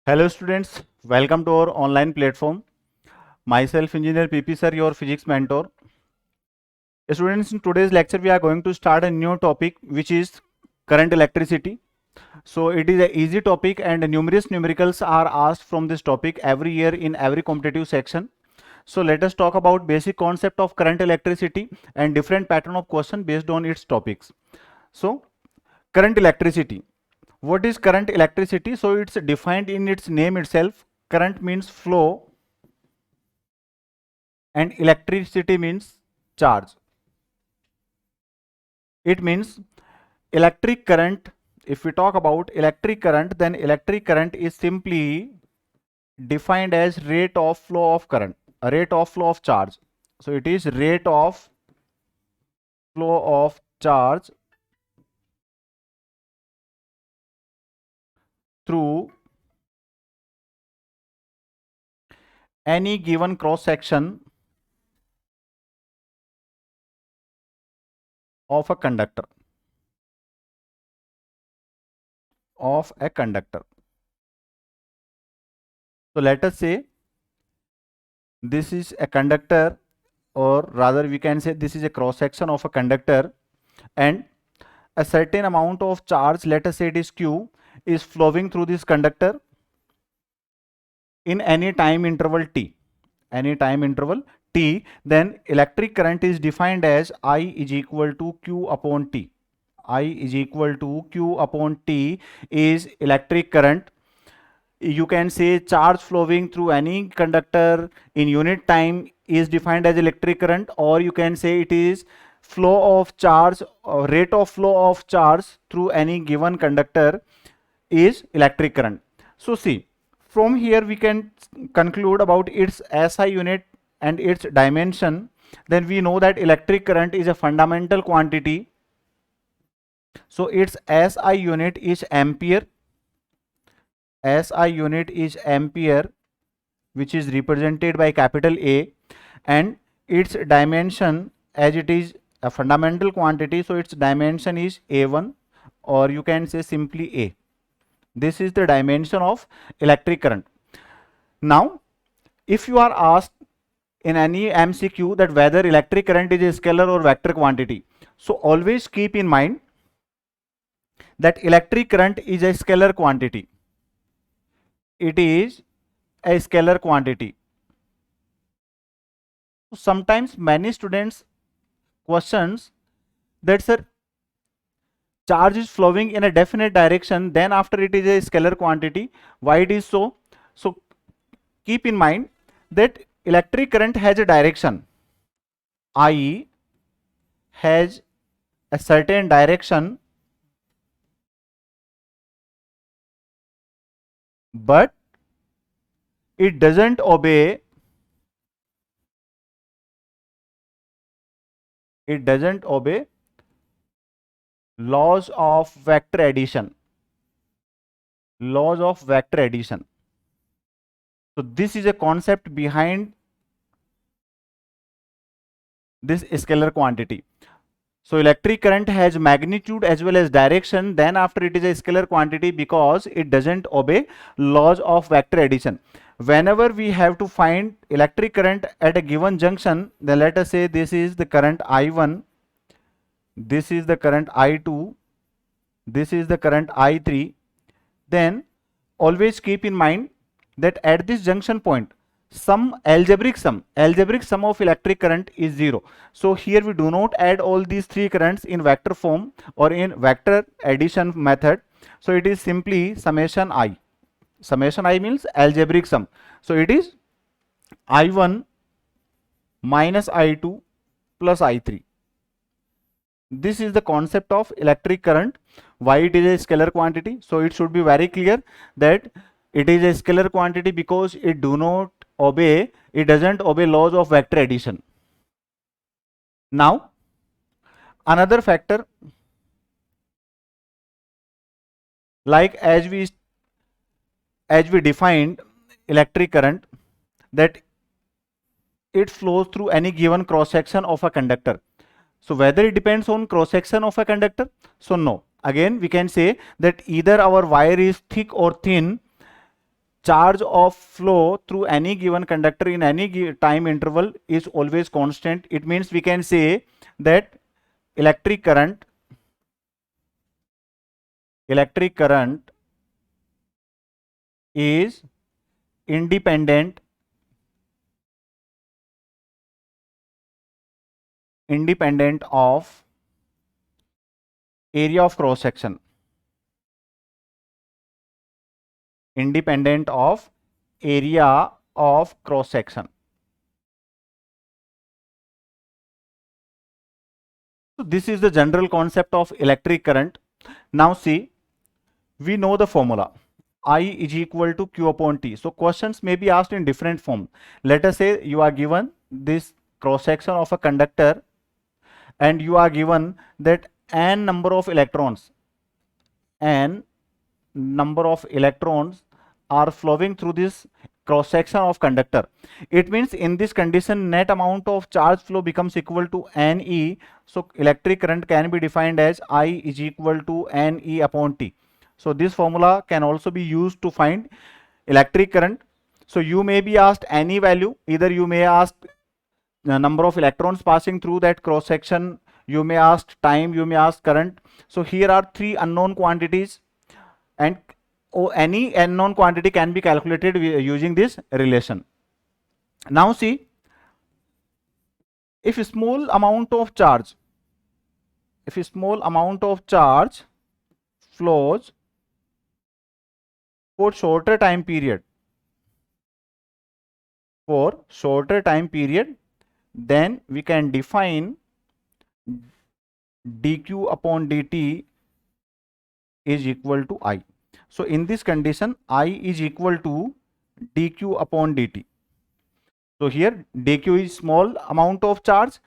Hello students, welcome to our online platform. Myself Engineer PP sir, your physics mentor. Students, in today's lecture we are going to start a new topic which is current electricity. So it is an easy topic and numerous numericals are asked from this topic every year in every competitive section. So let us talk about basic concept of current electricity and different pattern of question based on its topics. So current electricity. What is current electricity? So it's defined in its name itself. Current means flow and electricity means charge. It means electric current. If we talk about electric current, then electric current is simply defined as rate of flow of current, a rate of flow of charge. So it is rate of flow of charge through any given cross section of a conductor. So let us say this is a conductor, or rather we can say this is a cross section of a conductor, and a certain amount of charge, let us say it is Q, is flowing through this conductor in any time interval t. Then electric current is defined as I is equal to Q upon T. I is equal to Q upon T is electric current. You can say charge flowing through any conductor in unit time is defined as electric current, or you can say it is flow of charge or rate of flow of charge through any given conductor is electric current. So see, from here we can conclude about its SI unit and its dimension. Then we know that electric current is a fundamental quantity. So its SI unit is ampere. SI unit is ampere, which is represented by capital A, and its dimension, as it is a fundamental quantity, so its dimension is A1, or you can say simply A. This is the dimension of electric current. Now, if you are asked in any MCQ that whether electric current is a scalar or vector quantity, so always keep in mind that electric current is a scalar quantity. It is a scalar quantity. Sometimes many students questions that, sir, charge is flowing in a definite direction, then after it is a scalar quantity. Why it is so? So keep in mind that electric current has a direction. I has a certain direction, but it doesn't obey laws of vector addition. So this is a concept behind this scalar quantity. So electric current has magnitude as well as direction, then after it is a scalar quantity because it doesn't obey laws of vector addition. Whenever we have to find electric current at a given junction, then let us say this is the current I1, this is the current I2, this is the current I3, then always keep in mind that at this junction point some algebraic sum of electric current is 0. So here we do not add all these three currents in vector form or in vector addition method. So it is simply summation I. Summation I means algebraic sum. So it is I1 minus I2 plus I3. This is the concept of electric current. Why it is a scalar quantity? So it should be very clear that it is a scalar quantity because it doesn't obey laws of vector addition. Now, another factor, like as we defined electric current, that it flows through any given cross section of a conductor. So whether it depends on cross section of a conductor? So no. Again, we can say that either our wire is thick or thin, charge of flow through any given conductor in any time interval is always constant. It means we can say that electric current is independent of area of cross section, independent of area of cross section. So this is the general concept of electric current. Now see, we know the formula. I is equal to Q upon T. So questions may be asked in different form. Let us say you are given this cross section of a conductor and you are given that n number of electrons are flowing through this cross section of conductor. It means in this condition net amount of charge flow becomes equal to Ne. So electric current can be defined as I is equal to Ne upon T. So this formula can also be used to find electric current. So you may be asked any value, either you may ask the number of electrons passing through that cross section, you may ask time, you may ask current. So here are three unknown quantities, and any unknown quantity can be calculated using this relation. Now see, if a small amount of charge flows for shorter time period, then we can define dq upon dt is equal to I. So in this condition, I is equal to dq upon dt. So here dq is small amount of charge.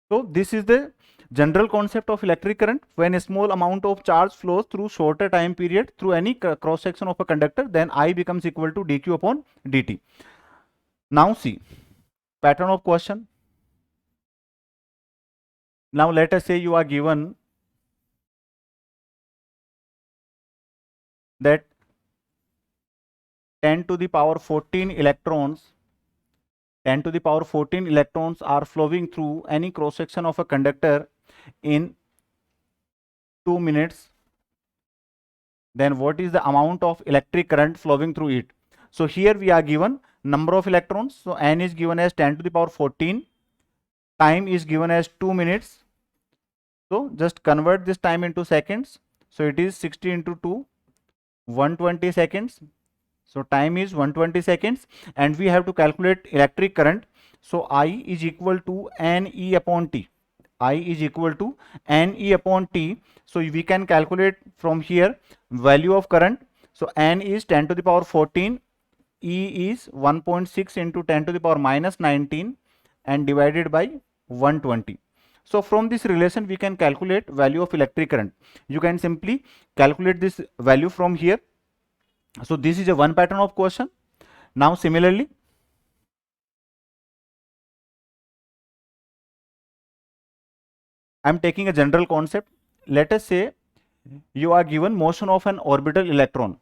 So this is the general concept of electric current. When a small amount of charge flows through shorter time period through any cross section of a conductor, then I becomes equal to dq upon dt. Now see, pattern of question. Now let us say you are given that 10 to the power 14 electrons are flowing through any cross section of a conductor in 2 minutes. Then what is the amount of electric current flowing through it? So here we are given number of electrons. So n is given as 10 to the power 14. Time is given as 2 minutes. So just convert this time into seconds. So it is 60 into 2, 120 seconds. So time is 120 seconds, and we have to calculate electric current. So I is equal to Ne upon T. I is equal to Ne upon T. So we can calculate from here value of current. So N is 10 to the power 14. E is 1.6 into 10 to the power minus 19 and divided by 120. So from this relation we can calculate value of electric current. You can simply calculate this value from here. So this is a one pattern of question. Now similarly, I am taking a general concept. Let us say you are given motion of an orbital electron.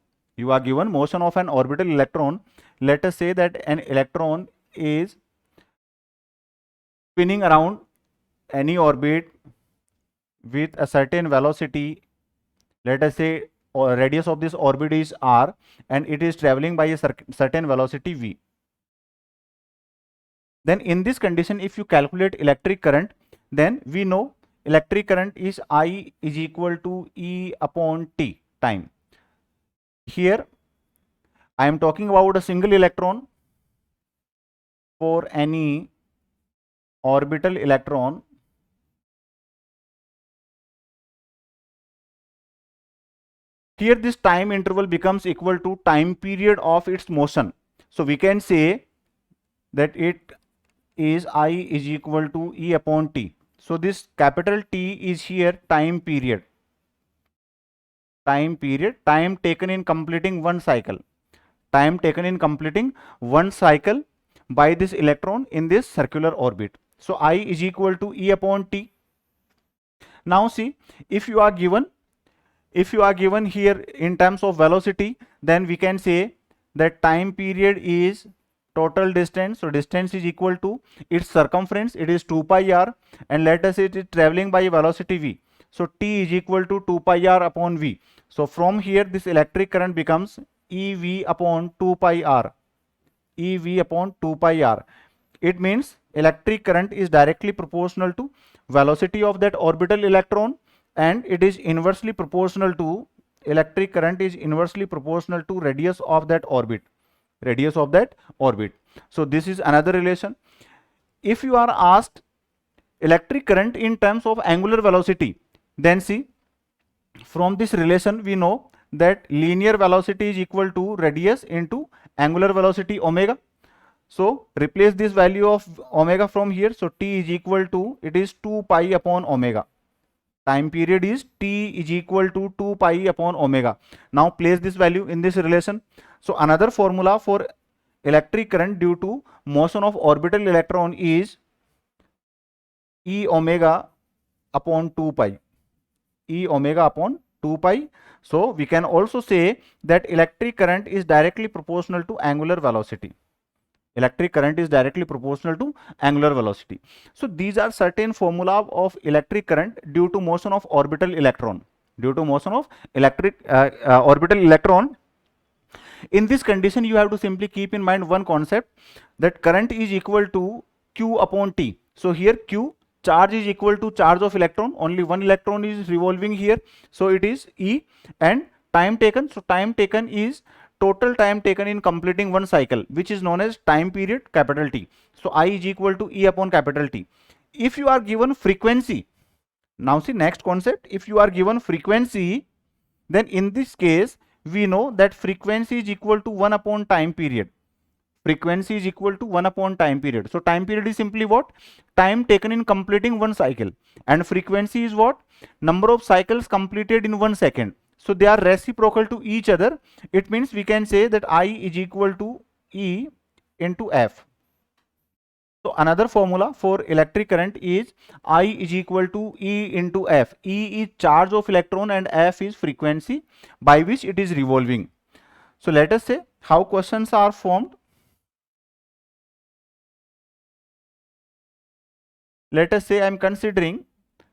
Let us say that an electron is spinning around any orbit with a certain velocity. Let us say radius of this orbit is r, and it is traveling by a certain velocity v. Then in this condition, if you calculate electric current, then we know electric current is I is equal to E upon T time. Here I am talking about a single electron. For any orbital electron, here this time interval becomes equal to time period of its motion. So we can say that it is I is equal to E upon T. So this capital T is here time period, time taken in completing one cycle, by this electron in this circular orbit. So I is equal to E upon T. Now see, if you are given if you are given here in terms of velocity, then we can say that time period is total distance. So distance is equal to its circumference, it is 2 pi r, and let us say it is traveling by velocity v. So t is equal to 2 pi r upon v. So from here this electric current becomes ev upon 2 pi r. ev upon 2 pi r. It means electric current is directly proportional to velocity of that orbital electron, and it is inversely proportional to electric current is inversely proportional to radius of that orbit. So this is another relation. If you are asked electric current in terms of angular velocity, then see, from this relation we know that linear velocity is equal to radius into angular velocity omega. So replace this value of omega from here. So t is equal to, it is 2 pi upon omega. Time period is t is equal to 2 pi upon omega. Now place this value in this relation. So another formula for electric current due to motion of orbital electron is e omega upon 2 pi. E omega upon 2 pi. So we can also say that electric current is directly proportional to angular velocity. Electric current is directly proportional to angular velocity. So these are certain formula of electric current due to motion of orbital electron. Due to motion of orbital electron. In this condition, you have to simply keep in mind one concept, that current is equal to q upon t. So here q, charge is equal to charge of electron. Only one electron is revolving here. So it is E, and time taken. So time taken is total time taken in completing one cycle, which is known as time period, capital T. So I is equal to E upon capital T. If you are given frequency, now see next concept, if you are given frequency, then in this case we know that frequency is equal to 1 upon time period. Frequency is equal to 1 upon time period. So time period is simply what? Time taken in completing one cycle. And frequency is what? Number of cycles completed in 1 second. So they are reciprocal to each other. It means we can say that I is equal to E into F. So another formula for electric current is I is equal to E into F. E is charge of electron and F is frequency by which it is revolving. So let us say how questions are formed. Let us say I am considering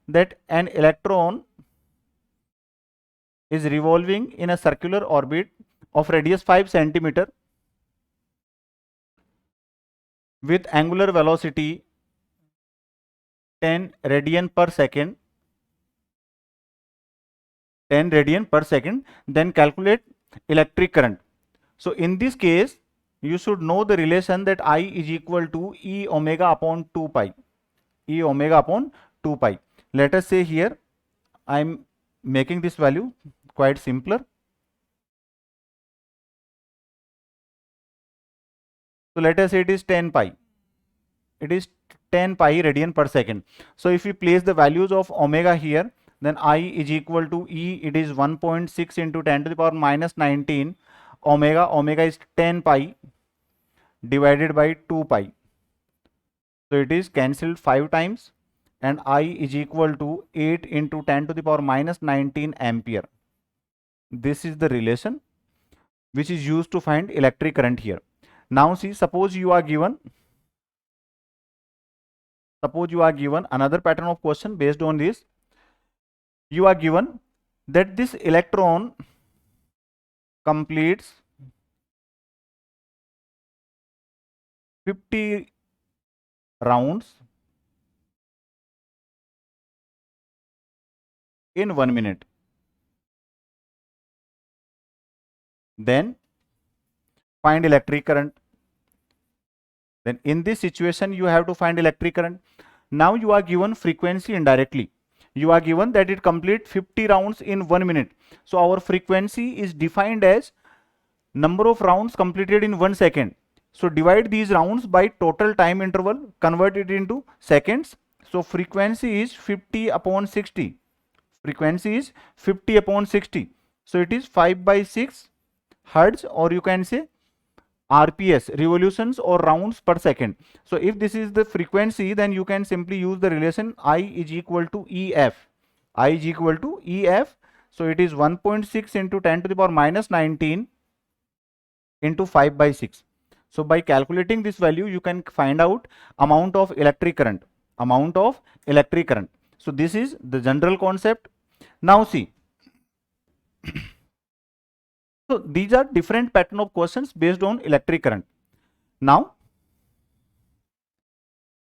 that an electron is revolving in a circular orbit of radius 5 centimeter with angular velocity 10 radian per second. 10 radian per second. Then calculate electric current. So in this case, you should know the relation that I is equal to E omega upon 2 pi. E omega upon 2 pi. Let us say here I am making this value quite simpler. So let us say it is 10 pi. It is 10 pi radian per second. So if we place the values of omega here, then I is equal to E, it is 1.6 into 10 to the power minus 19 omega. Omega is 10 pi divided by 2 pi. So it is cancelled 5 times, and I is equal to 8 into 10 to the power minus 19 ampere. This is the relation which is used to find electric current here. Now see, suppose you are given another pattern of question based on this. You are given that this electron completes 50 rounds in 1 minute. Then find electric current. Then in this situation you have to find electric current. Now you are given frequency indirectly. You are given that it completes 50 rounds in 1 minute. So our frequency is defined as number of rounds completed in 1 second. So divide these rounds by total time interval, convert it into seconds. So frequency is 50 upon 60. Frequency is 50 upon 60. So it is 5 by 6 hertz, or you can say RPS, revolutions or rounds per second. So if this is the frequency, then you can simply use the relation I is equal to EF. I is equal to EF. So it is 1.6 into 10 to the power minus 19 into 5 by 6. So by calculating this value, you can find out amount of electric current. Amount of electric current. So this is the general concept. Now see. So these are different pattern of questions based on electric current. Now,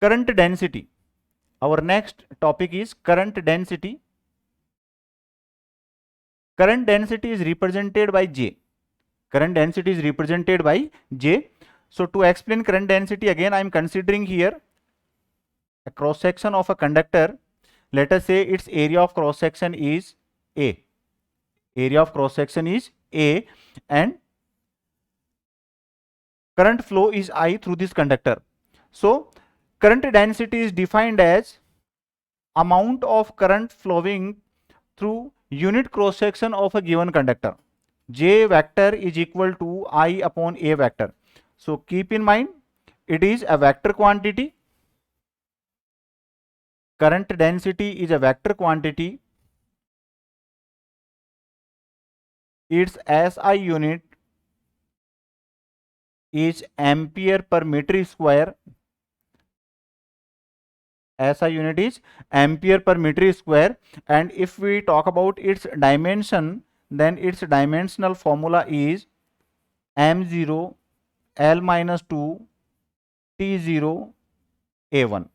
current density. Our next topic is current density. Current density is represented by J. Current density is represented by J. So to explain current density, again I am considering here a cross section of a conductor. Let us say its area of cross section is A. Area of cross section is A, and current flow is I through this conductor. So current density is defined as amount of current flowing through unit cross section of a given conductor. J vector is equal to I upon A vector. So keep in mind, it is a vector quantity. Current density is a vector quantity. Its SI unit is ampere per meter square. SI unit is ampere per meter square, and if we talk about its dimension, then its dimensional formula is m0 L minus 2 T0 A1.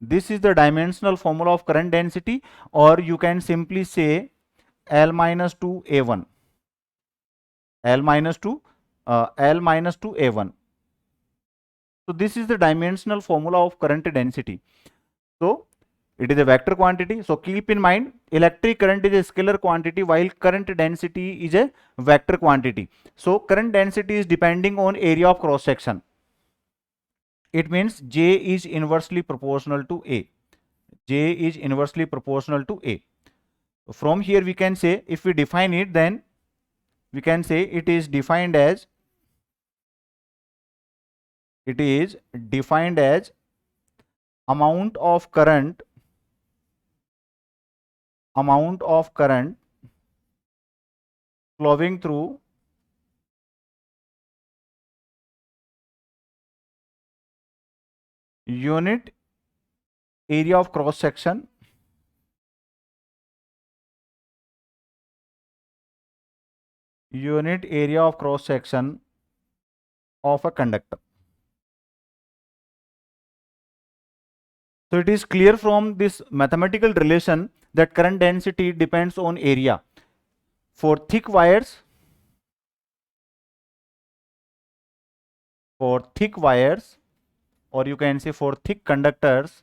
This is the dimensional formula of current density, or you can simply say L minus 2 A1. L minus 2 A1. So this is the dimensional formula of current density. So it is a vector quantity. So keep in mind, electric current is a scalar quantity while current density is a vector quantity. So current density is depending on area of cross section. It means J is inversely proportional to A. J is inversely proportional to A. From here we can say, if we define it, then we can say it is defined as amount of current flowing through unit area of cross section of a conductor. So it is clear from this mathematical relation that current density depends on area. For thick wires, or you can say for thick conductors,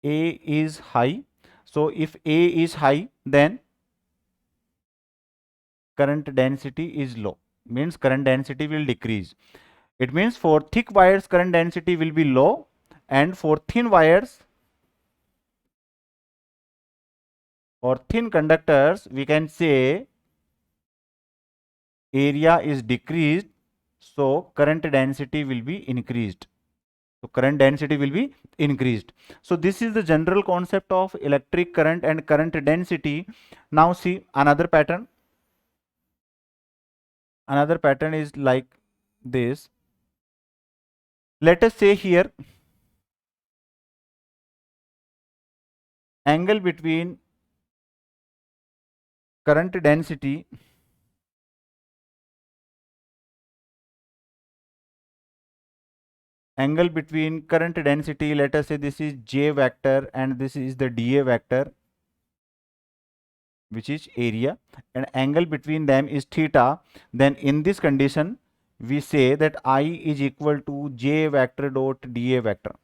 A is high. So if A is high, then current density is low, means current density will decrease. It means for thick wires current density will be low, and for thin wires or thin conductors we can say area is decreased, so current density will be increased. So this is the general concept of electric current and current density. Now see another pattern. Another pattern is like this. Let us say here angle between current density let us say this is J vector and this is the dA vector, which is area, and angle between them is theta. Then in this condition we say that I is equal to J vector dot dA vector.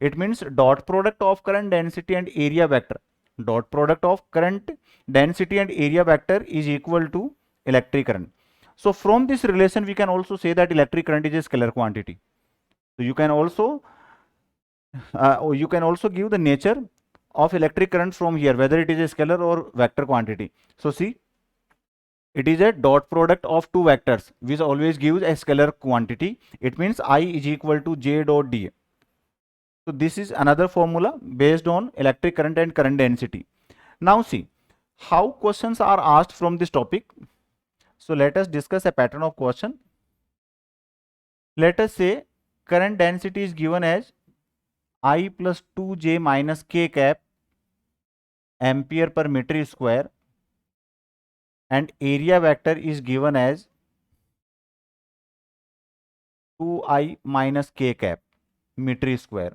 It means dot product of current density and area vector. Dot product of current density and area vector is equal to electric current. So from this relation we can also say that electric current is a scalar quantity. So you can also give the nature of electric current from here, whether it is a scalar or vector quantity. So see, it is a dot product of two vectors, which always gives a scalar quantity. It means I is equal to J dot dA. So this is another formula based on electric current and current density. Now see how questions are asked from this topic. So let us discuss a pattern of question. Let us say current density is given as I plus 2j minus k cap ampere per meter square, and area vector is given as 2I minus k cap meter square,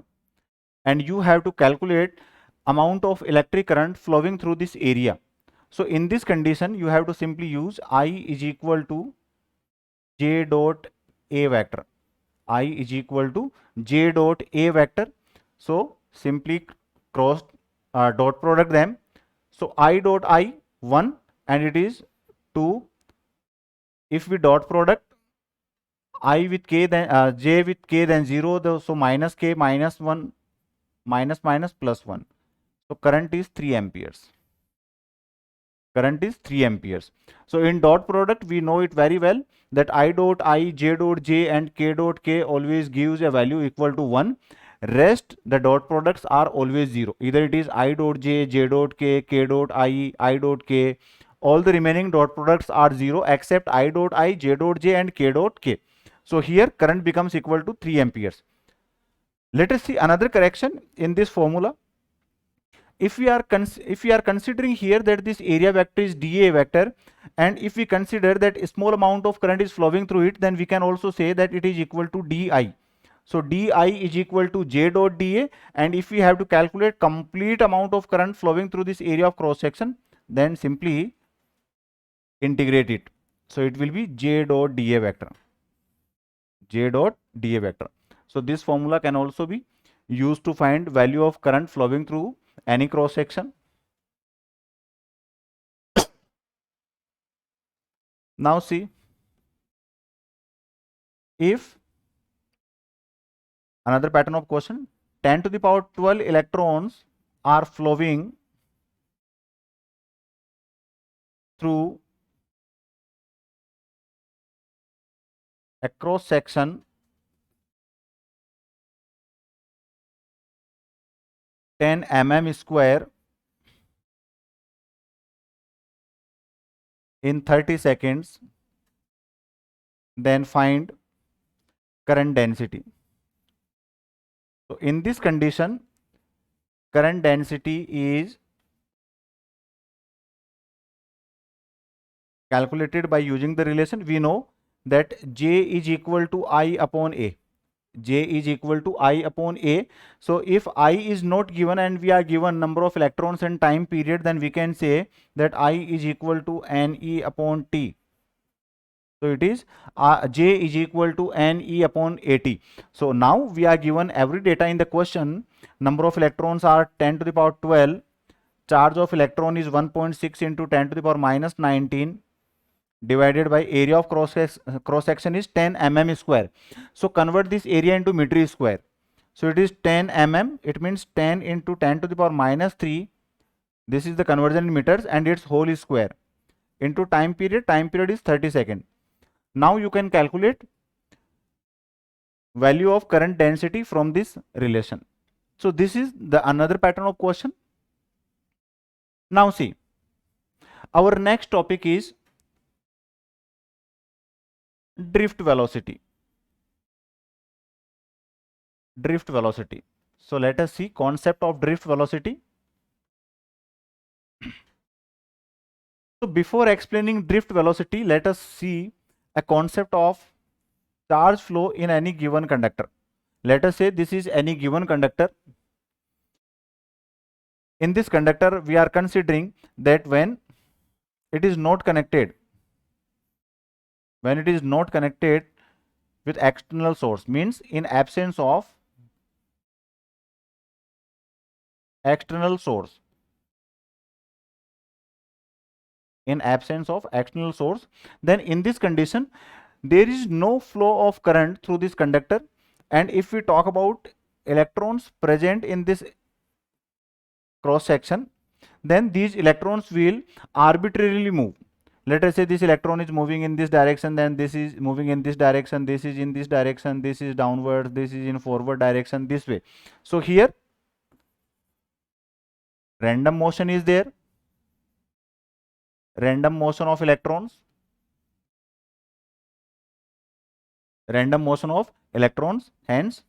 and you have to calculate amount of electric current flowing through this area. So in this condition you have to simply use I is equal to j dot a vector. I is equal to j dot a vector. So simply cross dot product them. So I dot I 1 and it is 2. If we dot product I with k then j with k then 0, so minus k minus 1 minus minus plus 1. So current is 3 amperes. Current is 3 amperes. So in dot product we know it very well that I dot I, j dot j and k dot k always gives a value equal to 1. Rest the dot products are always 0. Either it is I dot j, j dot k, k dot I dot k. All the remaining dot products are 0 except I dot I, j dot j and k dot k. So here current becomes equal to 3 amperes. Let us see another correction in this formula. If we are considering here that this area vector is dA vector, and if we consider that a small amount of current is flowing through it, then we can also say that it is equal to di. So di is equal to j dot da, and if we have to calculate complete amount of current flowing through this area of cross section, then simply integrate it. So it will be j dot da vector. J dot da vector. So this formula can also be used to find value of current flowing through any cross section. Now see, if another pattern of question, 10 to the power 12 electrons are flowing through a cross section 10 mm square in 30 seconds, then find current density. So in this condition, current density is calculated by using the relation. We know that J is equal to I upon A. J is equal to I upon A. So if I is not given and we are given number of electrons and time period, then we can say that I is equal to Ne upon T. So it is J is equal to Ne upon AT. So now we are given every data in the question. Number of electrons are 10 to the power 12. Charge of electron is 1.6 into 10 to the power minus 19 divided by area of cross section is 10 mm square. So convert this area into meter square. So it is 10 mm. It means 10 into 10 to the power minus 3. This is the conversion in meters and its whole is square. Into time period. Time period is 30 seconds. Now you can calculate value of current density from this relation. So this is the another pattern of question. Now see, our next topic is drift velocity. Drift velocity. So let us see concept of drift velocity. So before explaining drift velocity, let us see a concept of charge flow in any given conductor. Let us say this is any given conductor. In this conductor, we are considering that when it is not connected, with external source, means in absence of external source, then in this condition there is no flow of current through this conductor. And if we talk about electrons present in this cross section, then these electrons will arbitrarily move. let us say this electron is moving in this direction, then this is moving in this direction, this is in this direction, this is downward, this is in forward direction, this way. So here random motion is there, random motion of electrons, random motion of electrons, hence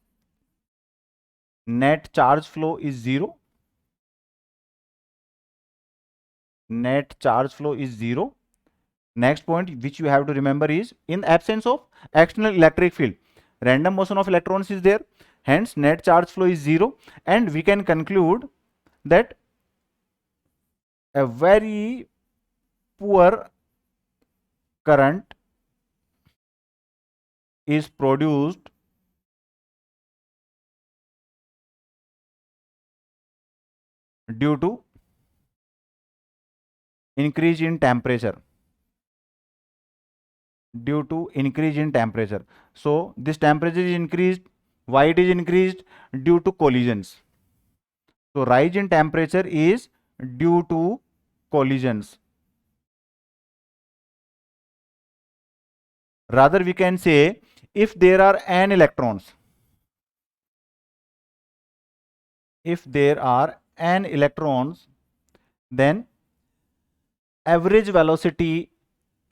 net charge flow is 0. Net charge flow is 0. Next point which you have to remember is, in absence of external electric field, random motion of electrons is there, hence net charge flow is 0, and we can conclude that a very poor current is produced due to increase in temperature. Due to increase in temperature. So this temperature is increased. Why it is increased? Due to collisions. So rise in temperature is due to collisions. Rather we can say, if there are n electrons, if there are n electrons, then average velocity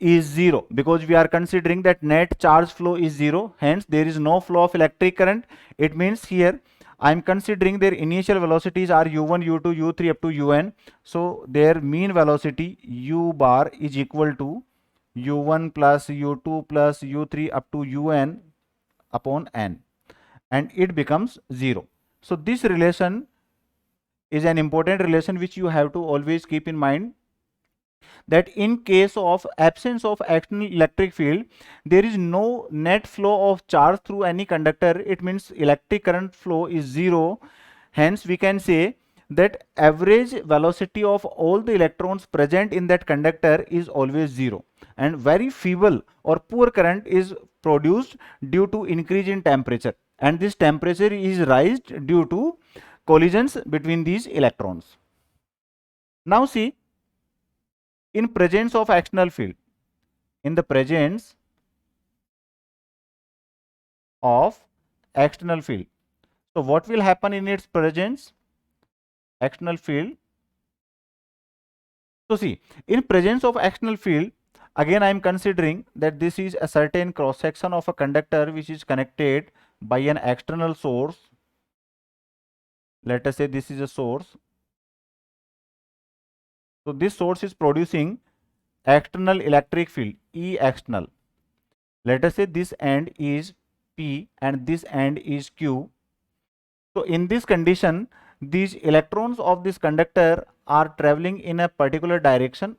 is 0, because we are considering that net charge flow is 0, hence there is no flow of electric current. It means here I am considering their initial velocities are u1, u2, u3 up to un. So their mean velocity u bar is equal to u1 plus u2 plus u3 up to un upon n, and it becomes 0. So this relation is an important relation which you have to always keep in mind, that in case of absence of external electric field, there is no net flow of charge through any conductor. It means electric current flow is 0. Hence we can say that average velocity of all the electrons present in that conductor is always 0, and very feeble or poor current is produced due to increase in temperature, and this temperature is raised due to collisions between these electrons. Now see, in presence of external field, in the presence of external field, so what will happen in its presence? External field. So see, in presence of external field, again I am considering that this is a certain cross section of a conductor which is connected by an external source. Let us say this is a source. So this source is producing external electric field, E external. Let us say this end is P and this end is Q. So in this condition, these electrons of this conductor are traveling in a particular direction.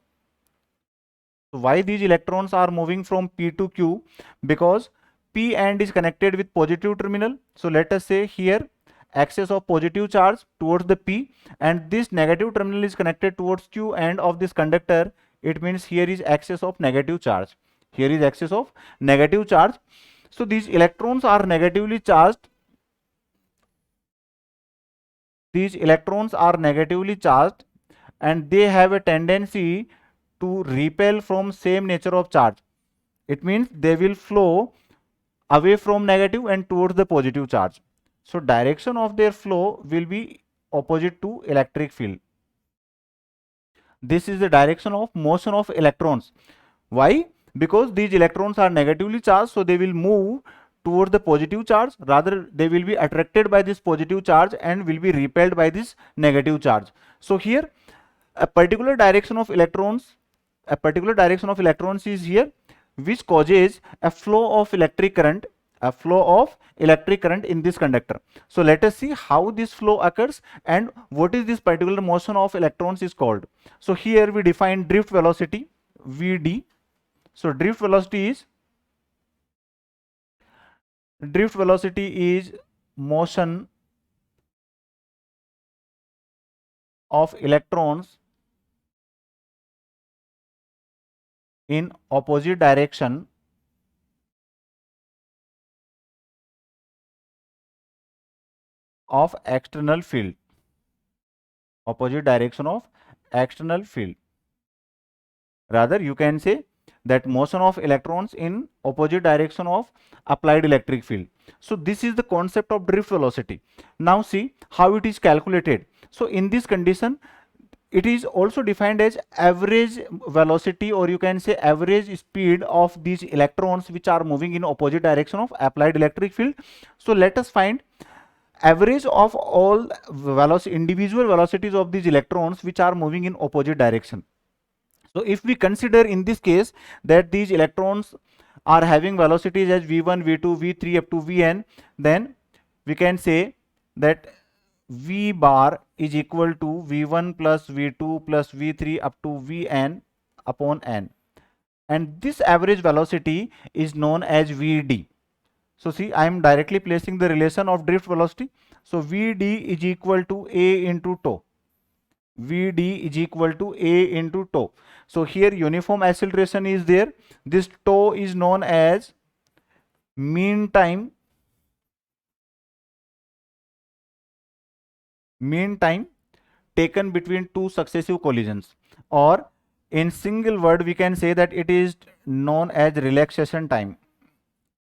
So why these electrons are moving from P to Q? Because P end is connected with positive terminal. So let us say here axis of positive charge towards the P, and this negative terminal is connected towards Q end of this conductor. It means here is axis of negative charge. Here is axis of negative charge. So these electrons are negatively charged. These electrons are negatively charged, and they have a tendency to repel from same nature of charge. It means they will flow away from negative and towards the positive charge. So direction of their flow will be opposite to electric field. This is the direction of motion of electrons. Why? Because these electrons are negatively charged, so they will move towards the positive charge. Rather, they will be attracted by this positive charge and will be repelled by this negative charge. So here a particular direction of electrons, is here, which causes a flow of electric current, in this conductor. So let us see how this flow occurs and what is this particular motion of electrons is called. So here we define drift velocity, Vd. So drift velocity is motion of electrons in opposite direction of external field. Opposite direction of external field. Rather, you can say that motion of electrons in opposite direction of applied electric field. So this is the concept of drift velocity. Now see how it is calculated. So in this condition, it is also defined as average velocity, or you can say average speed of these electrons which are moving in opposite direction of applied electric field. So let us find average of all individual velocities of these electrons which are moving in opposite direction. So if we consider in this case that these electrons are having velocities as v1, v2, v3 up to vn, then we can say that v bar is equal to v1 plus v2 plus v3 up to vn upon n, and this average velocity is known as vd. So see, I am directly placing the relation of drift velocity. So vd is equal to a into tau. Vd is equal to a into tau. So here uniform acceleration is there. This tau is known as mean time taken between two successive collisions, or in single word we can say that it is known as relaxation time.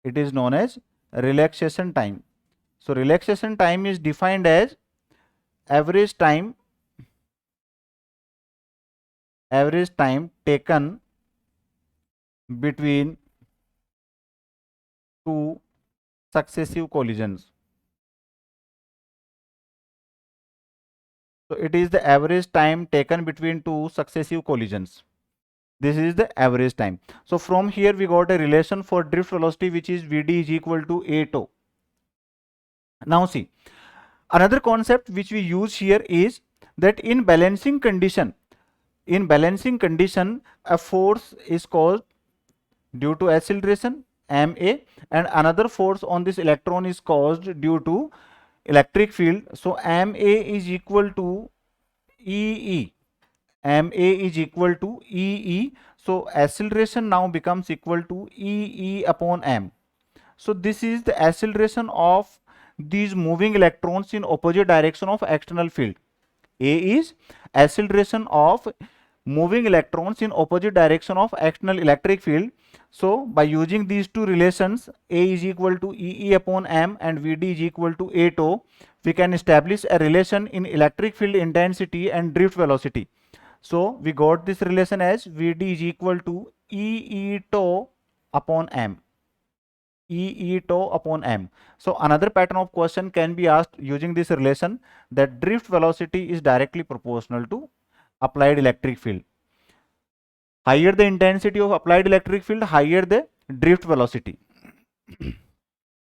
It is known as relaxation time. So relaxation time is defined as average time taken between two successive collisions. So it is the average time taken between two successive collisions. This is the average time. So from here we got a relation for drift velocity which is Vd is equal to a tau. Now see, another concept which we use here is that in balancing condition, a force is caused due to acceleration ma, and another force on this electron is caused due to electric field. So ma is equal to ee. Ma is equal to ee. So acceleration now becomes equal to ee upon m. So this is the acceleration of these moving electrons in opposite direction of external field. A is acceleration of moving electrons in opposite direction of external electric field. So by using these two relations, A is equal to ee upon m and Vd is equal to a tau, we can establish a relation in electric field intensity and drift velocity. So we got this relation as Vd is equal to ee tau upon m. E tau upon m. So another pattern of question can be asked using this relation, that drift velocity is directly proportional to applied electric field. Higher the intensity of applied electric field, higher the drift velocity.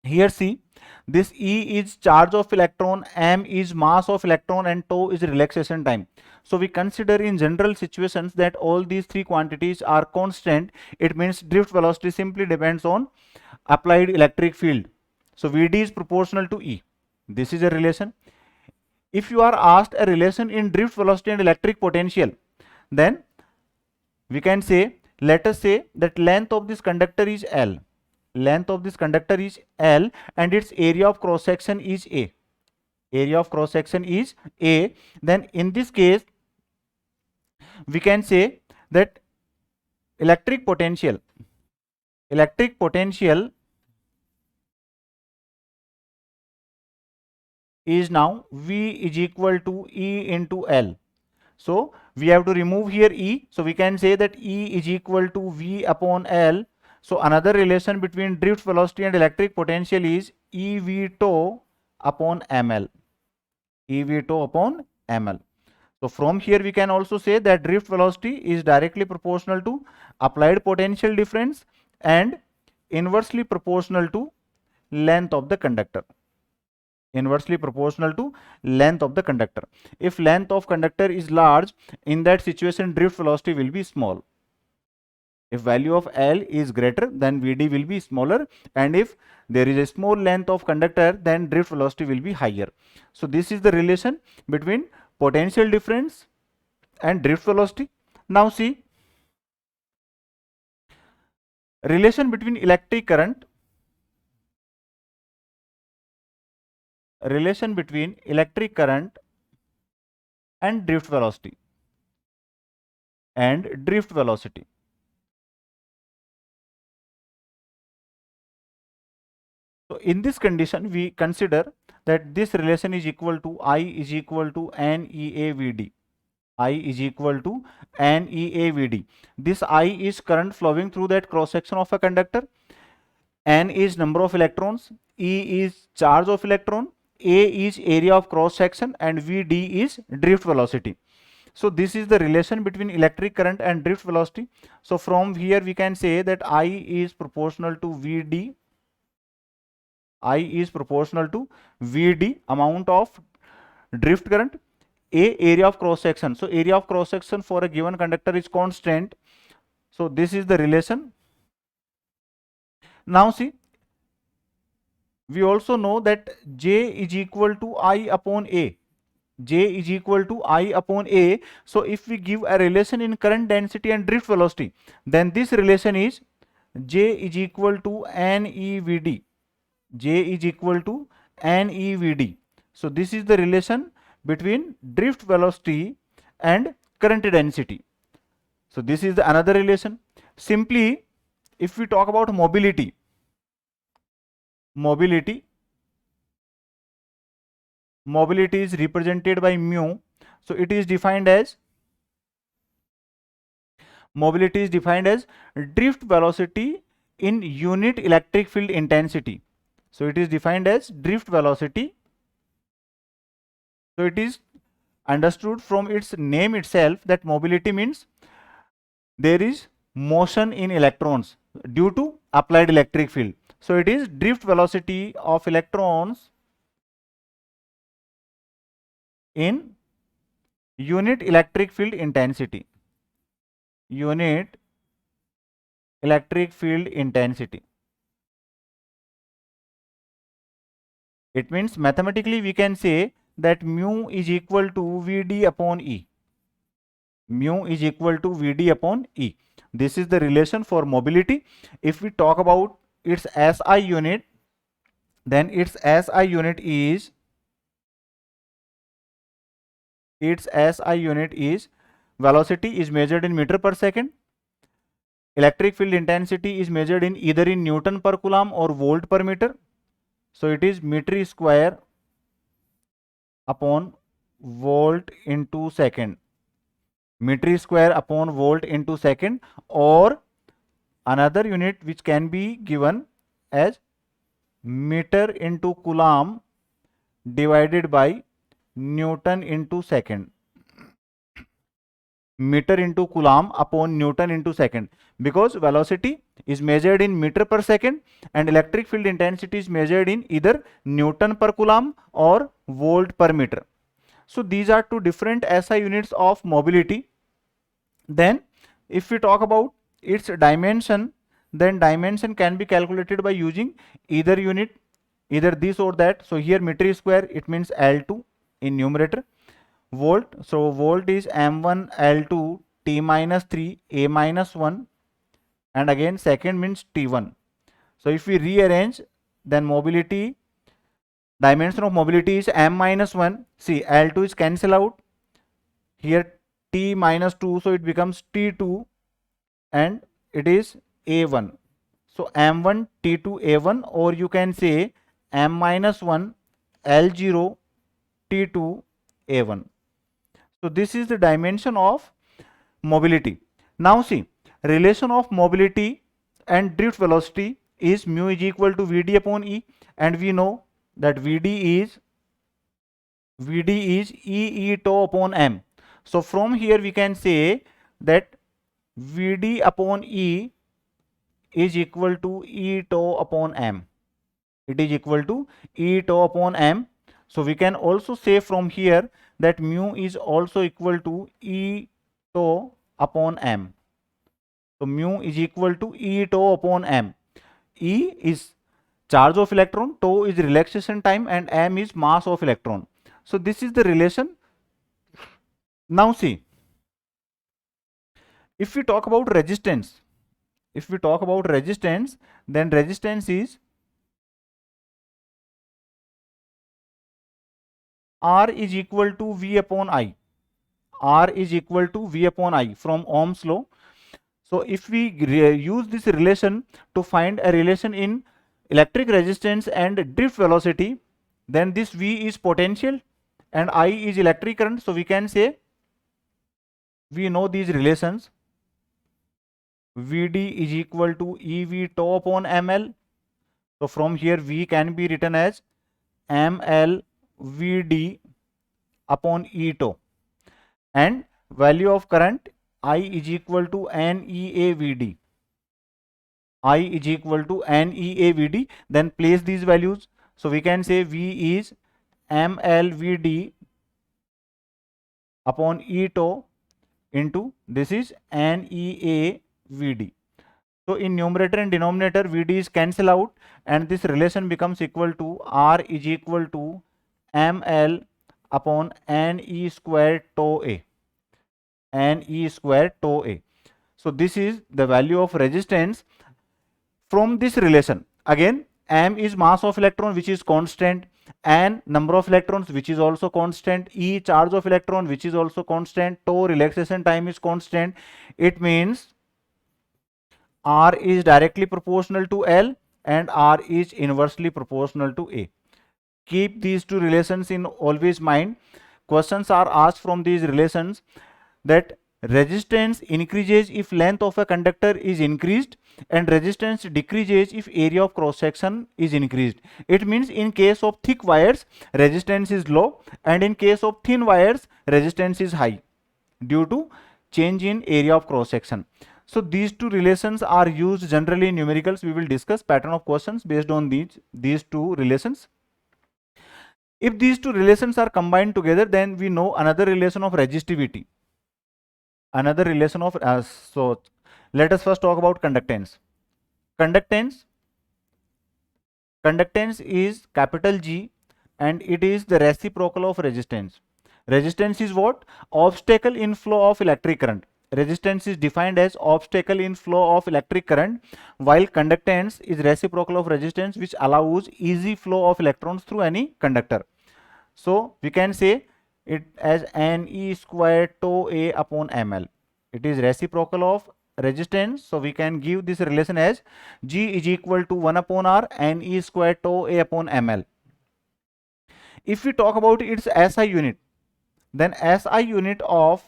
Here see, this E is charge of electron, m is mass of electron, and tau is relaxation time. So we consider in general situations that all these three quantities are constant. It means drift velocity simply depends on applied electric field. So Vd is proportional to E. This is a relation. If you are asked a relation in drift velocity and electric potential, then we can say, let us say that length of this conductor is L. Length of this conductor is L and its area of cross section is A. Area of cross section is A. Then in this case, we can say that electric potential is now V is equal to E into L. So we have to remove here E. So we can say that E is equal to V upon L. So another relation between drift velocity and electric potential is EV tau upon ml. EV tau upon ml. So from here we can also say that drift velocity is directly proportional to applied potential difference and inversely proportional to length of the conductor. Inversely proportional to length of the conductor. If length of conductor is large, in that situation drift velocity will be small. If value of L is greater, then Vd will be smaller, and if there is a small length of conductor, then drift velocity will be higher. So this is the relation between potential difference and drift velocity. Now see, relation between electric current and drift velocity. and drift velocity. So in this condition, we consider that this relation is equal to I is equal to NEAVD. I is equal to NEAVD. This I is current flowing through that cross section of a conductor. N is number of electrons, E is charge of electron, A is area of cross section, and VD is drift velocity. So this is the relation between electric current and drift velocity. So from here we can say that I is proportional to VD. I is proportional to VD, amount of drift current, A area of cross section. So area of cross section for a given conductor is constant. So this is the relation. Now see, we also know that J is equal to I upon A. J is equal to I upon A. So if we give a relation in current density and drift velocity, then this relation is J is equal to NEVD. J is equal to NEVD. So this is the relation between drift velocity and current density. So this is the another relation. Simply, if we talk about mobility, mobility is represented by mu. So it is defined as, mobility is defined as drift velocity in unit electric field intensity. So it is defined as drift velocity. So it is understood from its name itself that mobility means there is motion in electrons due to applied electric field. So it is drift velocity of electrons in unit electric field intensity. Unit electric field intensity. It means mathematically we can say that mu is equal to Vd upon E. Mu is equal to Vd upon E. This is the relation for mobility. If we talk about its SI unit, then its SI unit is, velocity is measured in meter per second. Electric field intensity is measured in either in Newton per coulomb or volt per meter. So it is meter square upon volt into second. Meter square upon volt into second, or another unit which can be given as meter into coulomb divided by Newton into second. Meter into coulomb upon Newton into second, because velocity is measured in meter per second and electric field intensity is measured in either Newton per coulomb or volt per meter. So these are two different SI units of mobility. Then if we talk about its dimension, then dimension can be calculated by using either unit, either this or that. So here meter square, it means L2 in numerator. Volt, so volt is m1 L2 t minus 3 a minus 1, and again second means t1. So if we rearrange, then mobility, dimension of mobility is m minus 1. See, L2 is cancel out, here t minus 2, so it becomes t2 and it is a1. So m1 t2 a1, or you can say m minus 1 L0 t2 a1. So this is the dimension of mobility. Now see, relation of mobility and drift velocity is mu is equal to Vd upon E, and we know that Vd is E tau upon m. So from here we can say that Vd upon E is equal to E tau upon m. It is equal to E tau upon m. So we can also say from here that mu is also equal to E tau upon m. So mu is equal to E tau upon m. E is charge of electron, tau is relaxation time, and m is mass of electron. So this is the relation. Now see, if we talk about resistance, then resistance is R is equal to V upon I. R is equal to V upon I from Ohm's law. So if we use this relation to find a relation in electric resistance and drift velocity, then this V is potential and I is electric current. So we can say, we know these relations. Vd is equal to EV tau upon ML. So from here V can be written as ML Vd upon E tau, and value of current I is equal to NEA Vd. I is equal to NEA Vd. Then place these values. So we can say V is ML Vd upon E tau into this is NEA Vd. So in numerator and denominator, Vd is cancel out, and this relation becomes equal to R is equal to ML upon Ne square tau A. Ne square tau A. So this is the value of resistance from this relation. Again, m is mass of electron which is constant, and number of electrons which is also constant, E charge of electron which is also constant, tau relaxation time is constant. It means R is directly proportional to L and R is inversely proportional to A. Keep these two relations in always mind. Questions are asked from these relations that resistance increases if length of a conductor is increased and resistance decreases if area of cross section is increased. It means in case of thick wires resistance is low, and in case of thin wires resistance is high due to change in area of cross section. So these two relations are used generally in numericals. We will discuss pattern of questions based on these two relations. If these two relations are combined together, then we know another relation of resistivity. Another relation of so let us first talk about conductance. Conductance is capital G, and it is the reciprocal of resistance. Resistance is what? Obstacle in flow of electric current. Resistance is defined as obstacle in flow of electric current, while conductance is reciprocal of resistance, which allows easy flow of electrons through any conductor. So we can say it as Ne square tau A upon ML. It is reciprocal of resistance, so we can give this relation as G is equal to 1 upon R Ne square tau A upon ML. If we talk about its SI unit, then SI unit of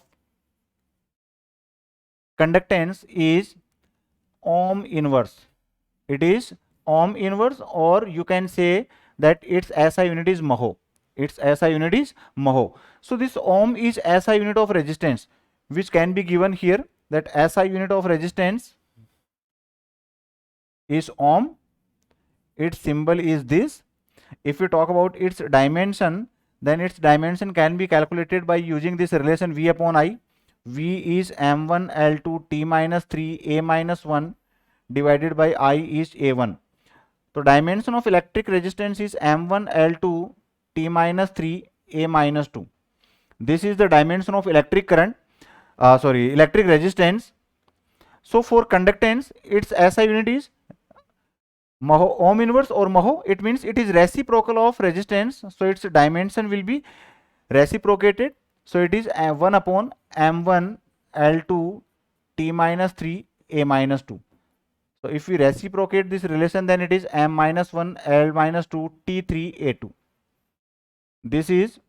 conductance is ohm inverse. It is ohm inverse, or you can say that its SI unit is mho. Its SI unit is mho. So this ohm is SI unit of resistance, which can be given here, that SI unit of resistance is ohm. Its symbol is this. If we talk about its dimension, then its dimension can be calculated by using this relation V upon I. V is m1 L2 T minus 3 A minus 1 divided by I is A1. So dimension of electric resistance is m1 L2 T minus 3 A minus 2. This is the dimension of electric current, electric resistance. So for conductance, its SI unit is mho, ohm inverse or mho. It means it is reciprocal of resistance, so its dimension will be reciprocated. So it is 1 upon m1 L2 T minus 3 A minus 2. So if we reciprocate this relation, then it is m minus 1 L minus 2 T3 A2. This is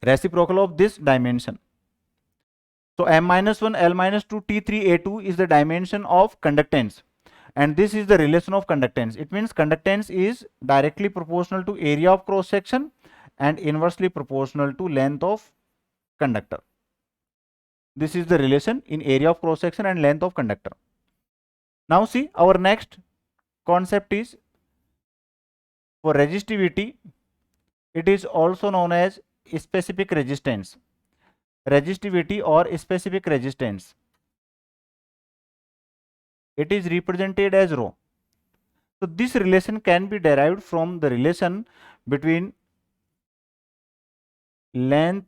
reciprocal of this dimension. So m minus 1 L minus 2 T3 A2 is the dimension of conductance, and this is the relation of conductance. It means conductance is directly proportional to area of cross section and inversely proportional to length of conductor. This is the relation in area of cross section and length of conductor. Now see, our next concept is for resistivity. It is also known as specific resistance. Resistivity or specific resistance. It is represented as rho. So this relation can be derived from the relation between length,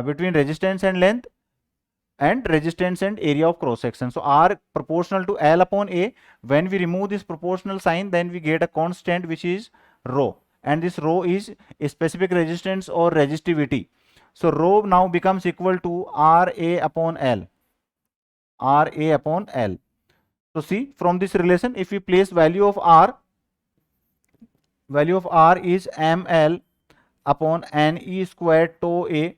between resistance and length, and resistance and area of cross section. So R proportional to L upon A. When we remove this proportional sign, then we get a constant which is rho, and this rho is a specific resistance or resistivity. So rho now becomes equal to RA upon L. RA upon L. So see, from this relation, if we place value of R is ml upon ne squared tau A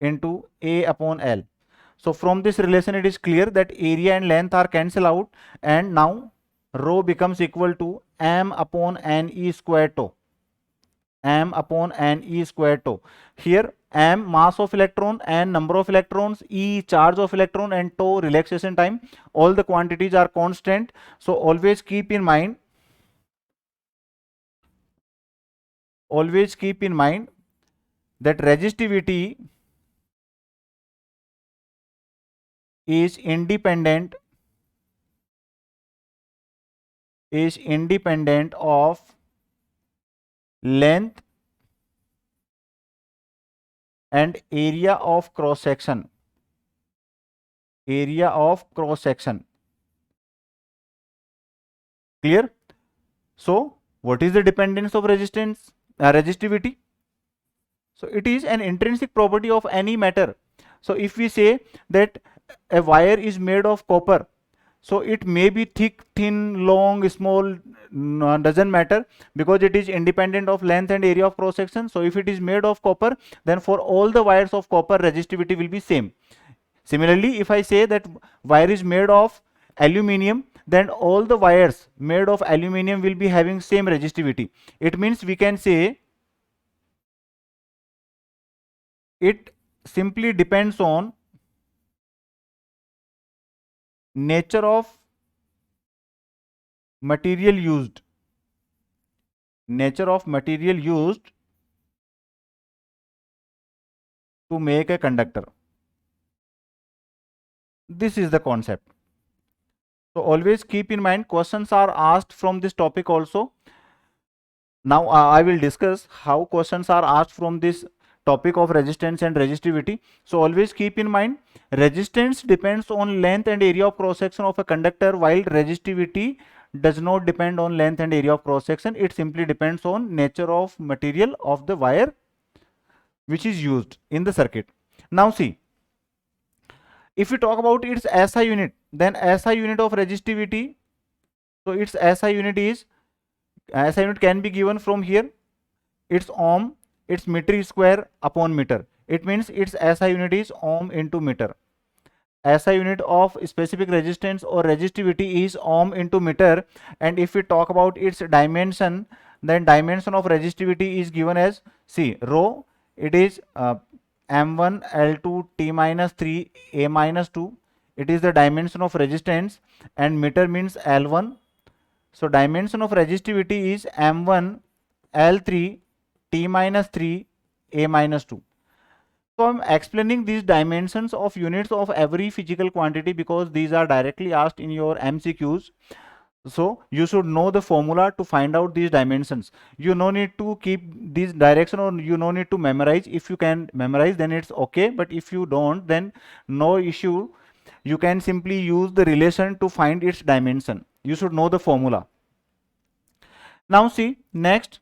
into A upon L. So from this relation, it is clear that area and length are cancelled out, and now rho becomes equal to m upon ne squared tau. M upon ne squared tau. Here m mass of electron, and number of electrons, E charge of electron, and tau relaxation time. All the quantities are constant. So always keep in mind that resistivity is independent of length and area of cross section. Clear? So what is the dependence of resistivity? So it is an intrinsic property of any matter. So if we say that a wire is made of copper, so it may be thick, thin, long, small, doesn't matter, because it is independent of length and area of cross section. So if it is made of copper, then for all the wires of copper, resistivity will be same. Similarly, if I say that wire is made of aluminium, then all the wires made of aluminium will be having same resistivity. It means we can say it simply depends on nature of material used. To make a conductor. This is the concept. So always keep in mind, questions are asked from this topic also. Now I will discuss how questions are asked from this topic of resistance and resistivity. So always keep in mind, resistance depends on length and area of cross section of a conductor, while resistivity does not depend on length and area of cross section. It simply depends on nature of material of the wire which is used in the circuit. Now see, if we talk about its SI unit, then SI unit of resistivity, so its SI unit can be given from here. Its ohm, its meter square upon meter. It means its SI unit is ohm into meter. SI unit of specific resistance or resistivity is ohm into meter. And if we talk about its dimension, then dimension of resistivity is given as, see, rho, it is m1 L2 T minus 3 A minus 2. It is the dimension of resistance, and meter means L1. So dimension of resistivity is m1 L3 T minus 3 A minus 2. So I'm explaining these dimensions of units of every physical quantity because these are directly asked in your MCQs. So you should know the formula to find out these dimensions. You no need to keep these direction, or you no need to memorize. If you can memorize, then it's okay. But if you don't, then no issue. You can simply use the relation to find its dimension. You should know the formula. Now see, next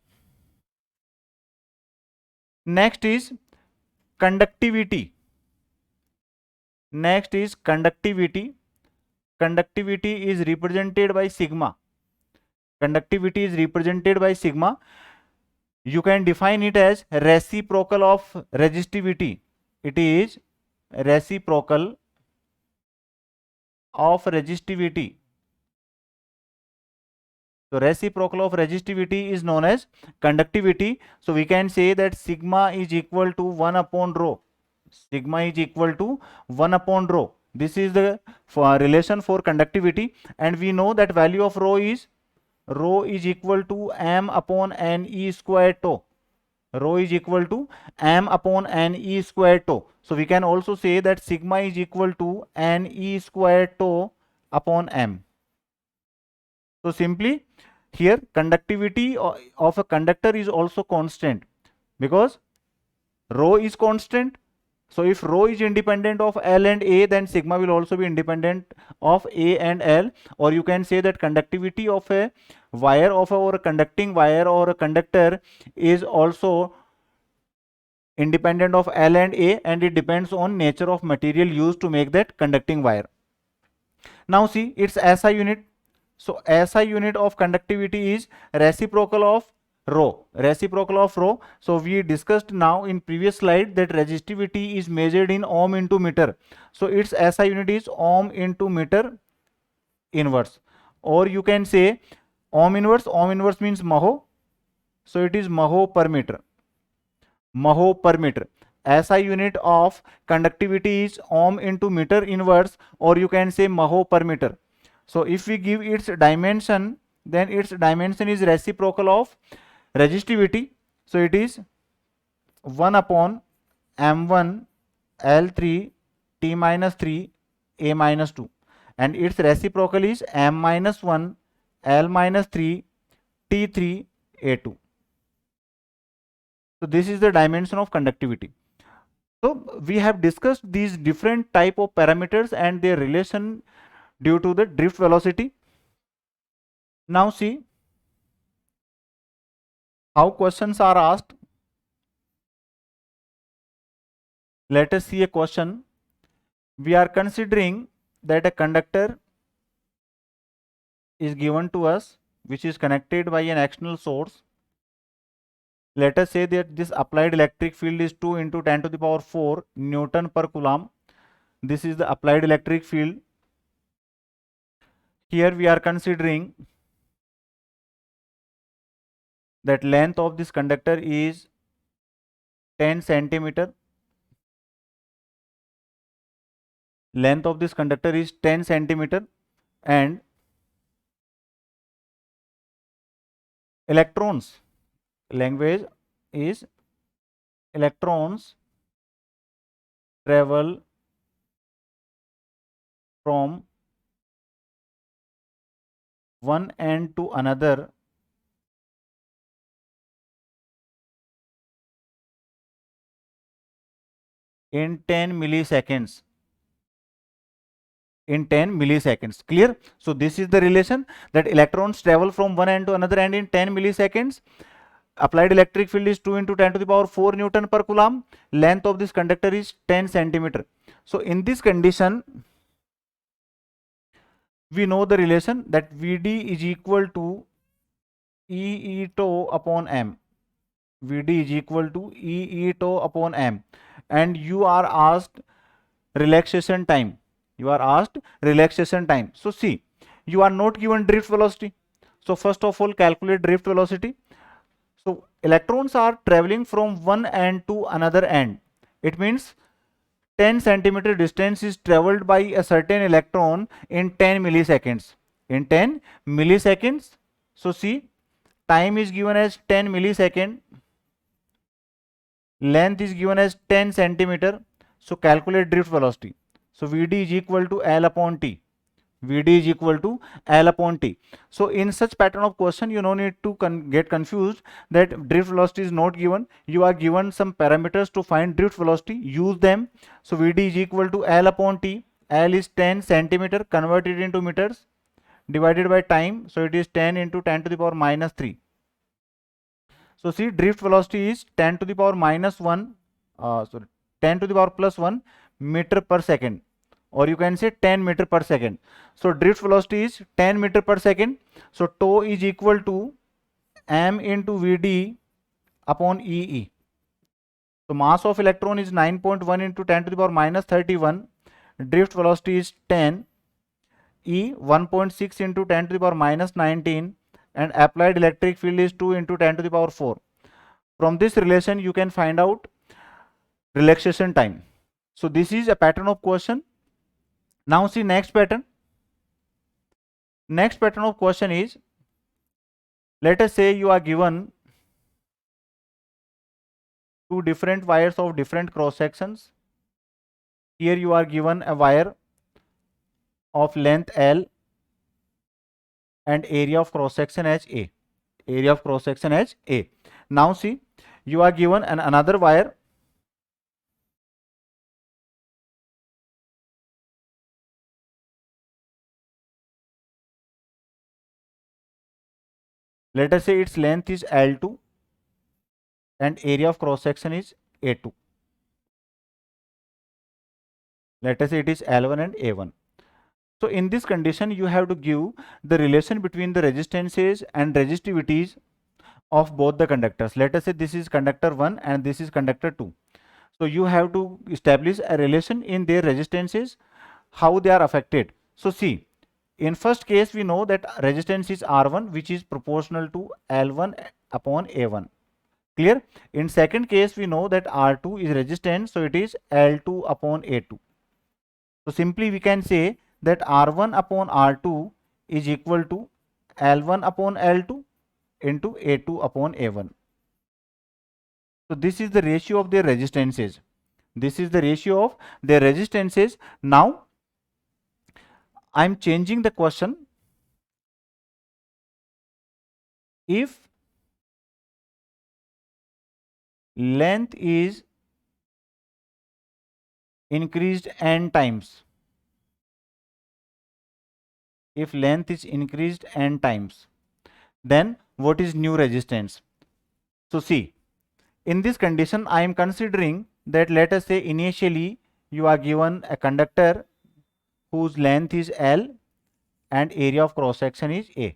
is conductivity. Conductivity is represented by sigma. You can define it as reciprocal of resistivity. It is reciprocal of resistivity. So reciprocal of resistivity is known as conductivity. So we can say that sigma is equal to 1 upon rho. This is the relation for conductivity, and we know that value of rho is equal to m upon ne squared tau. So we can also say that sigma is equal to ne squared tau upon m. So simply here conductivity of a conductor is also constant because rho is constant. So if rho is independent of L and A, then sigma will also be independent of A and L. Or you can say that conductivity of a wire or a conducting wire or a conductor is also independent of L and A, and it depends on nature of material used to make that conducting wire. Now see, its SI unit. So SI unit of conductivity is reciprocal of rho. Reciprocal of rho. So we discussed now in previous slide that resistivity is measured in ohm into meter. So its SI unit is ohm into meter inverse. Or you can say ohm inverse. Ohm inverse means maho. So it is maho per meter. Maho per meter. SI unit of conductivity is ohm into meter inverse, or you can say maho per meter. So if we give its dimension, then its dimension is reciprocal of resistivity. So it is 1 upon m1 L3 T minus 3 A minus 2, and its reciprocal is m minus 1 L minus 3 T3 A2. So this is the dimension of conductivity. So we have discussed these different type of parameters and their relation due to the drift velocity. Now see how questions are asked. Let us see a question. We are considering that a conductor is given to us which is connected by an external source. Let us say that this applied electric field is 2 into 10 to the power 4 Newton per Coulomb. This is the applied electric field. Here we are considering that length of this conductor is 10 centimeter. Length of this conductor is 10 centimeter, and electrons, language is electrons travel from one end to another in 10 milliseconds. In 10 milliseconds. Clear? So this is the relation, that electrons travel from one end to another end in 10 milliseconds. Applied electric field is 2 into 10 to the power 4 Newton per Coulomb. Length of this conductor is 10 centimeter. So in this condition, we know the relation that Vd is equal to E tau upon m. Vd is equal to E tau upon m. And you are asked relaxation time. You are asked relaxation time. So see, you are not given drift velocity. So first of all, calculate drift velocity. So electrons are traveling from one end to another end. It means 10 centimeter distance is traveled by a certain electron in 10 milliseconds. In 10 milliseconds. So see, time is given as 10 millisecond. Length is given as 10 centimeter. So calculate drift velocity. So Vd is equal to L upon T. Vd is equal to L upon T. So in such pattern of question, you no need to get confused that drift velocity is not given. You are given some parameters to find drift velocity. Use them. So Vd is equal to L upon T. L is 10 centimeter, converted into meters, divided by time. So it is 10 into 10 to the power minus 3. So see, drift velocity is 10 to the power minus 1, 10 to the power plus 1 meter per second, or you can say 10 meter per second. So drift velocity is 10 meter per second. So tau is equal to m into Vd upon EE. So mass of electron is 9.1 into 10 to the power minus 31. Drift velocity is 10. E 1.6 into 10 to the power minus 19, and applied electric field is 2 into 10 to the power 4. From this relation you can find out relaxation time. So this is a pattern of question. Now see next pattern. Next pattern of question is, let us say you are given two different wires of different cross sections. Here you are given a wire of length L and area of cross section as A. Area of cross section as A. Now see, you are given another wire let us say its length is L2 and area of cross section is A2. Let us say it is L1 and A1. So in this condition, you have to give the relation between the resistances and resistivities of both the conductors. Let us say this is conductor 1 and this is conductor 2. So you have to establish a relation in their resistances, how they are affected. So see, in first case we know that resistance is R1, which is proportional to L1 upon A1. Clear? In second case we know that R2 is resistance, so it is L2 upon A2. So simply we can say that R1 upon R2 is equal to L1 upon L2 into A2 upon A1. So this is the ratio of their resistances. This is the ratio of their resistances. Now I am changing the question. If length is increased n times, if length is increased n times, then what is new resistance? So see, in this condition I am considering that, let us say initially you are given a conductor whose length is L and area of cross section is A.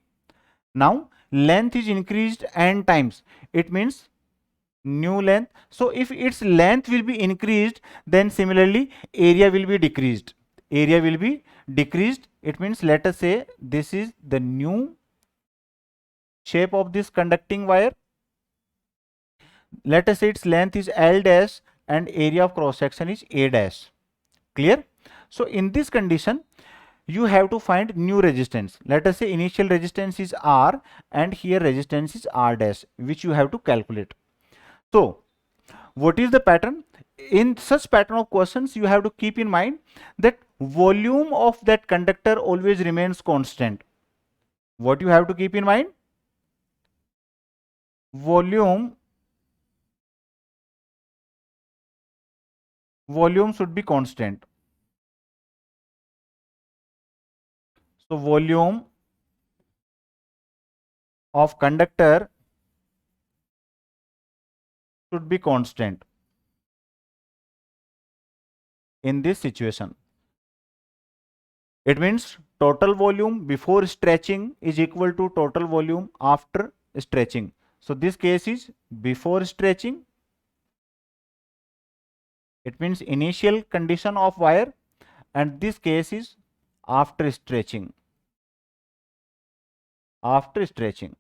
Now length is increased n times, it means new length. So if its length will be increased, then similarly area will be decreased. Area will be decreased. It means, let us say this is the new shape of this conducting wire. Let us say its length is L dash and area of cross section is A dash. Clear? So in this condition you have to find new resistance. Let us say initial resistance is R and here resistance is R dash, which you have to calculate. So what is the pattern? In such pattern of questions you have to keep in mind that volume of that conductor always remains constant. What you have to keep in mind? Volume should be constant. So volume of conductor should be constant in this situation. It means total volume before stretching is equal to total volume after stretching. So this case is before stretching. It means initial condition of wire, and this case is after stretching. After stretching.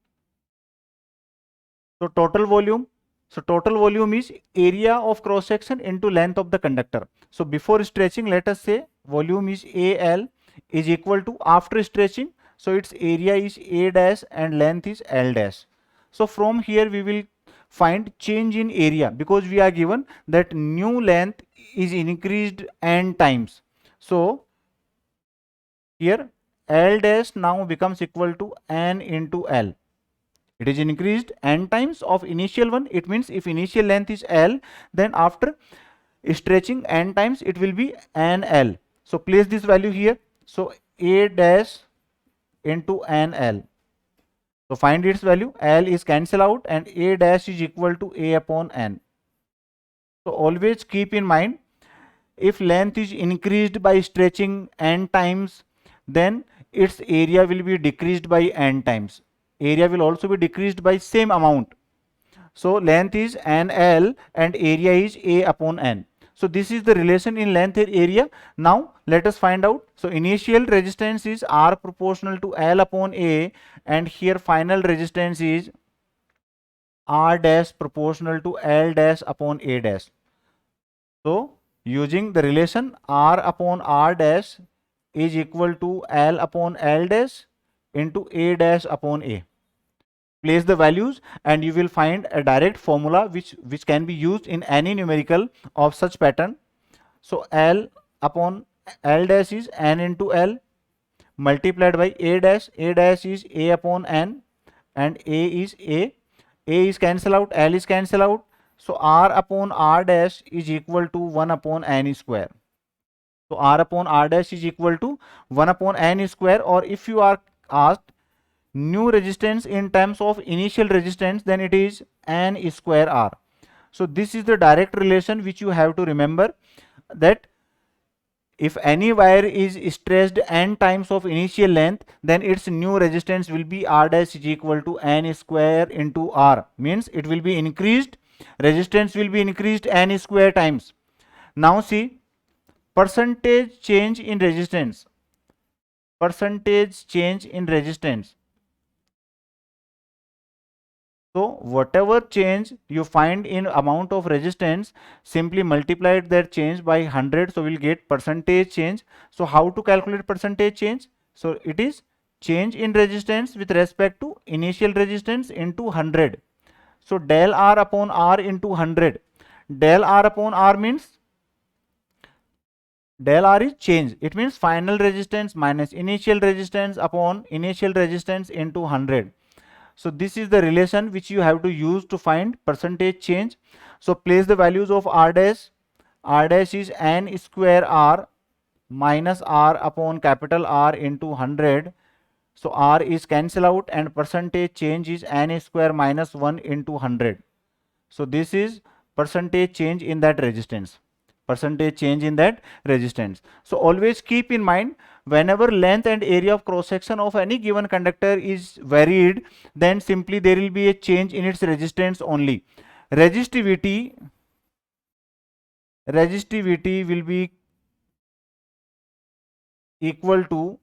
So total volume. So total volume is area of cross section into length of the conductor. So before stretching, let us say volume is AL is equal to, after stretching, so its area is A dash and length is L dash. So from here we will find change in area, because we are given that new length is increased n times. So here L dash now becomes equal to n into L. It is increased n times of initial one. It means if initial length is L, then after stretching n times it will be NL. So place this value here. So A dash into NL. So find its value. L is cancel out and A dash is equal to A upon N. So always keep in mind, if length is increased by stretching n times, then its area will be decreased by n times. Area will also be decreased by same amount. So length is NL and area is A upon N. So this is the relation in length and area. Now let us find out. So initial resistance is R proportional to L upon A, and here final resistance is R dash proportional to L dash upon A dash. So using the relation R upon R dash is equal to L upon L dash into A dash upon A. Place the values and you will find a direct formula which can be used in any numerical of such pattern. So L upon L dash is N into L multiplied by A dash. A dash is A upon N and A is A. A is cancel out, L is cancel out. So R upon R dash is equal to 1 upon N square. So R upon R dash is equal to 1 upon N square, or if you are asked new resistance in terms of initial resistance, then it is N square R. So this is the direct relation which you have to remember, that if any wire is stretched n times of initial length, then its new resistance will be R dash is equal to n square into R. Means it will be increased, resistance will be increased n square times. Now see, percentage change in resistance. Percentage change in resistance. So whatever change you find in amount of resistance, simply multiply that change by 100, so we'll get percentage change. So how to calculate percentage change? So it is change in resistance with respect to initial resistance into 100. So del R upon R into 100. Del R upon R means, del R is change. It means final resistance minus initial resistance upon initial resistance into 100. So this is the relation which you have to use to find percentage change. So place the values of R dash. R dash is n square R minus R upon capital R into 100. So R is cancel out and percentage change is n square minus 1 into 100. So this is percentage change in that resistance. Percentage change in that resistance. So always keep in mind, whenever length and area of cross section of any given conductor is varied, then simply there will be a change in its resistance only. Resistivity will be equal to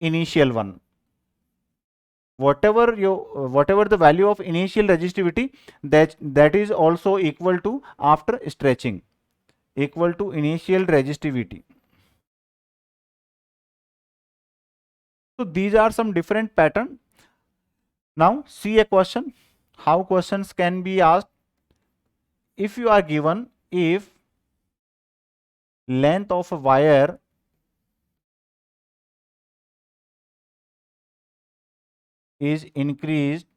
initial one. Whatever the value of initial resistivity, that is also equal to after stretching, equal to initial resistivity. So these are some different pattern. Now see a question, how questions can be asked. If you are given, if length of a wire is increased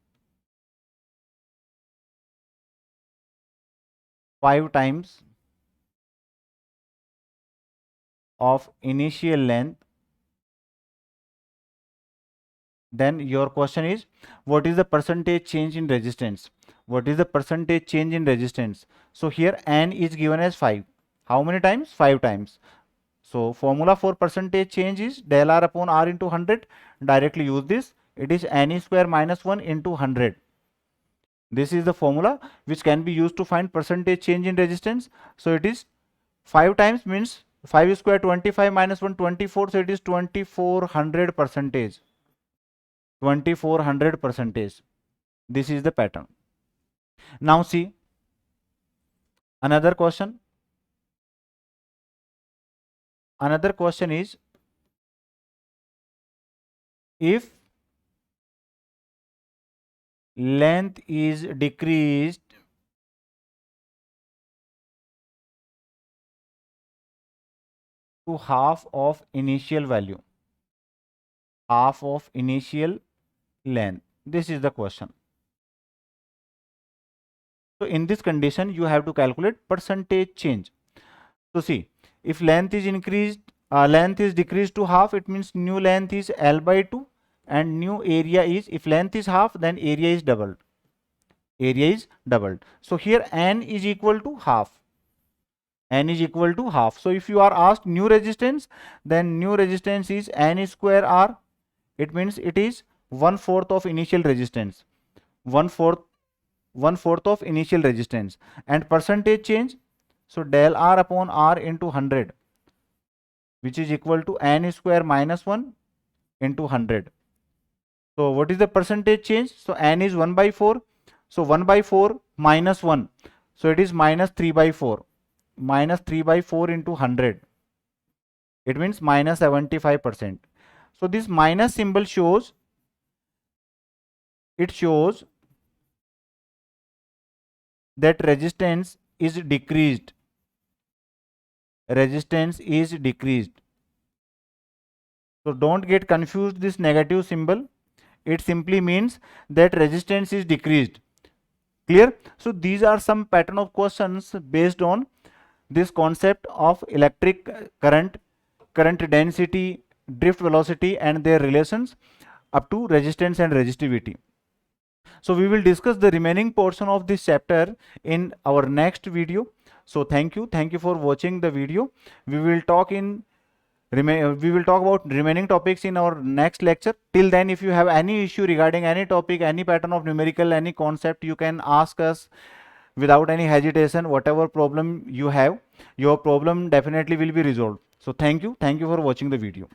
5 times of initial length, then your question is, what is the percentage change in resistance? What is the percentage change in resistance? So here n is given as 5. How many times? 5 times. So formula for percentage change is del R upon R into 100. Directly use this. It is n square minus 1 into 100. This is the formula which can be used to find percentage change in resistance. So it is 5 times means 5 square 25 minus 1 24. So it is 2400 percentage. 2400 percentage. This is the pattern. Now see another question. Another question is, if length is decreased to half of initial value, half of initial length. This is the question. So in this condition, you have to calculate percentage change. So see, if length is increased, length is decreased to half, it means new length is L by 2 and new area is, if length is half, then area is doubled. Area is doubled. So here n is equal to half. N is equal to half. So if you are asked new resistance, then new resistance is n square R. It means it is 1/4 of initial resistance. 1/4 of initial resistance. And percentage change, so del R upon R into 100, which is equal to n square minus 1 into 100. So what is the percentage change? So n is 1 by 4. So 1 by 4 minus 1. So it is minus 3 by 4. Minus 3 by 4 into 100. It means minus 75%. So this minus symbol shows, it shows that resistance is decreased. Resistance is decreased. So don't get confused this negative symbol. It simply means that resistance is decreased. Clear? So these are some pattern of questions based on this concept of electric current, current density, drift velocity and their relations up to resistance and resistivity. So we will discuss the remaining portion of this chapter in our next video. So thank you for watching the video. We will talk about remaining topics in our next lecture. Till then, if you have any issue regarding any topic, any pattern of numerical, any concept, you can ask us without any hesitation. Whatever problem you have, your problem definitely will be resolved. So thank you for watching the video.